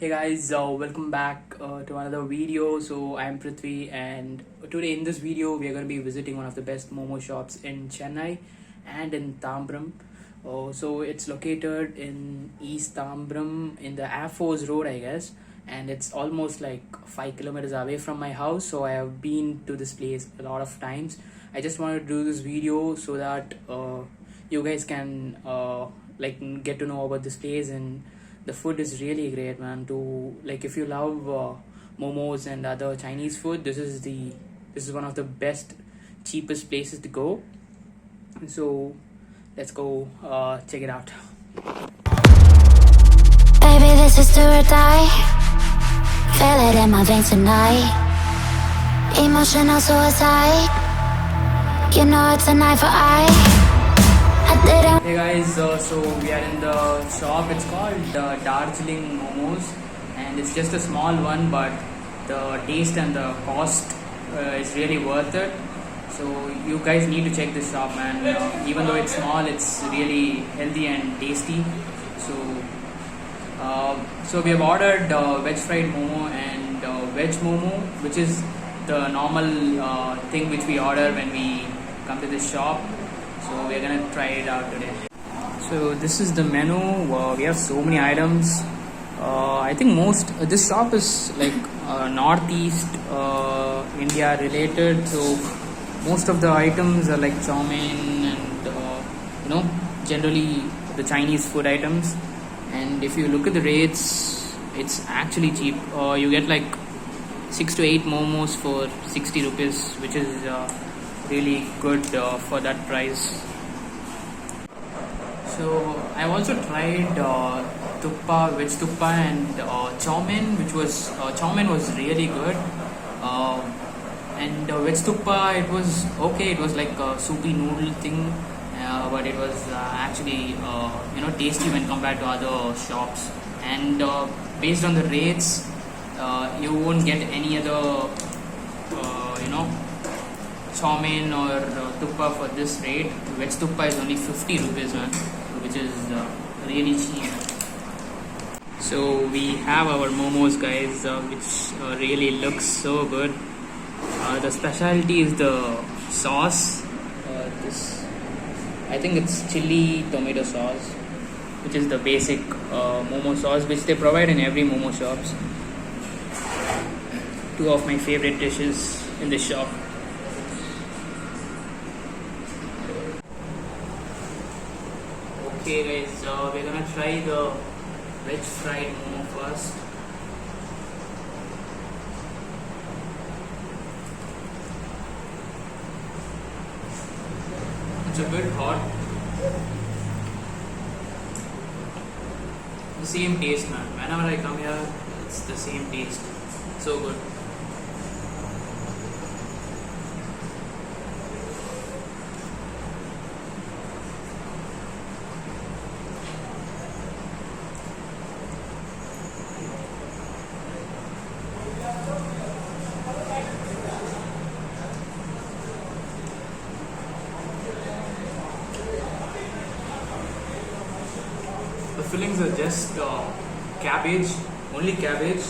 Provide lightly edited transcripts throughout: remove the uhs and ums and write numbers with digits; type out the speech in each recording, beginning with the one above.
Hey guys, welcome back to another video. So I'm Prithvi, and today in this video we are going to be visiting one of the best Momo shops in Chennai and in Tambram. So it's located in East Tambram in the Air Force Road, I guess, and it's almost like 5 kilometers away from my house. So I have been to this place a lot of times. I just wanted to do this video so that you guys can get to know about this place, and the food is really great, man. To like, if you love momos and other Chinese food, this is one of the best, cheapest places to go. So let's go check it out. Baby, this is do or die. Feel it in my veins tonight. Emotional suicide. You know it's a knife for eye. Hey guys, so we are in the shop. It's called Darjeeling Momos, and it's just a small one, but the taste and the cost is really worth it. So you guys need to check this shop, man. Even though it's small, it's really healthy and tasty. So we have ordered veg fried momo and veg momo, which is the normal thing which we order when we come to this shop. So we're gonna try it out today. So this is the menu. We have so many items. I think this shop is like northeast India related. So most of the items are like chow mein and generally the Chinese food items. And if you look at the rates, it's actually cheap. You get like 6 to 8 momos for 60 rupees, which is really good for that price. So I've also tried tukpa, veg tukpa, and chow mein, chow mein was really good. And veg tukpa, it was okay. It was like a soupy noodle thing, but it was actually tasty when compared to other shops. And based on the rates, you won't get any other chow mein or tukpa for this rate. Veg tukpa is only 50 rupees, man, which is really cheap. So we have our momos, guys, which really looks so good. The specialty is the sauce. I think it's chili tomato sauce, which is the basic momo sauce, which they provide in every momo shops. Two of my favorite dishes in this shop. Okay guys, we're gonna try the veg fried momo first. It's a bit hot. The same taste, man. Whenever I come here, it's the same taste. So good. The fillings are just cabbage, only cabbage.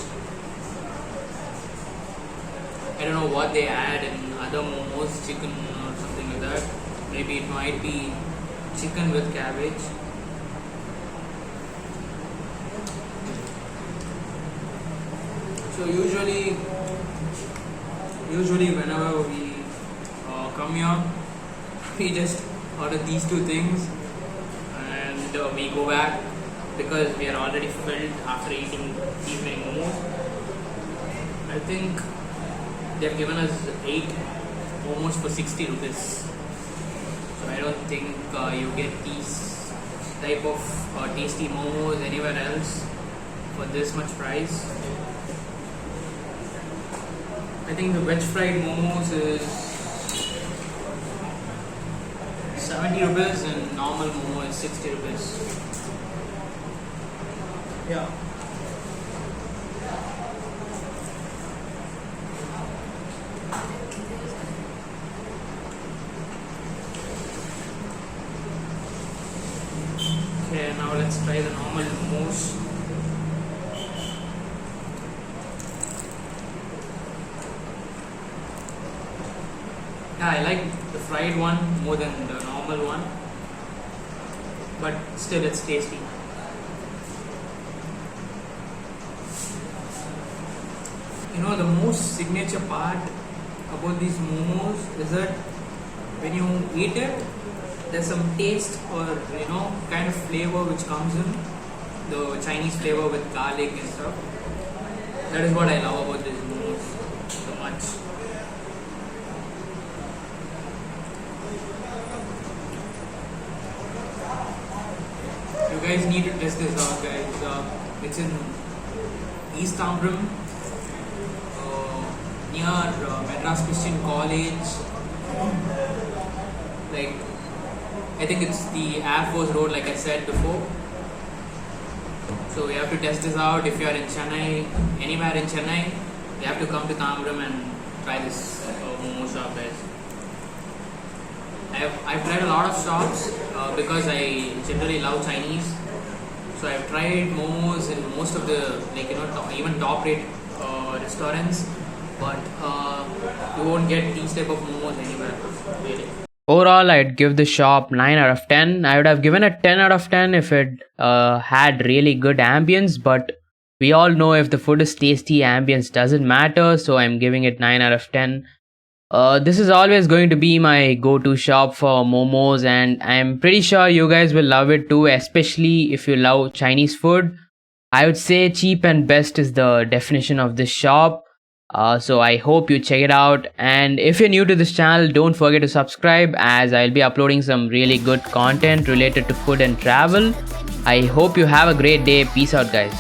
I don't know what they add in other momos, chicken or something like that. Maybe it might be chicken with cabbage. So usually whenever we come here, we just order these two things and we go back, because we are already filled after eating these many momos. I think they have given us 8 momos for 60 rupees. So I don't think you get these type of tasty momos anywhere else for this much price. I think the veg fried momos is 70 rupees and normal momo is 60 rupees. Yeah. Okay, now let's try the normal momos. Yeah, I like the fried one more than the normal one, but still it's tasty. You know, the most signature part about these momos is that when you eat it, there's some taste or kind of flavor which comes in, the Chinese flavor with garlic and stuff. That is what I love about these momos so much. You guys need to test this out, guys. It's in East Tambram, near Madras Christian College. Like, I think it's the Air Force Road, like I said before. So you have to test this out. If you are in Chennai, anywhere in Chennai, you have to come to Tambram and try this momo shop, guys. I've tried a lot of shops because I generally love Chinese. So I've tried momos in most of the even top rate restaurants, but you won't get these type of momos anywhere really. Overall, I'd give the shop 9 out of 10. I would have given it 10 out of 10 if it had really good ambience, but we all know if the food is tasty, ambience doesn't matter, so I'm giving it 9 out of 10. This is always going to be my go-to shop for momos, and I'm pretty sure you guys will love it too, especially if you love Chinese food. I would say cheap and best is the definition of this shop. So I hope you check it out, and if you're new to this channel, don't forget to subscribe, as I'll be uploading some really good content related to food and travel. I hope you have a great day. Peace out, guys.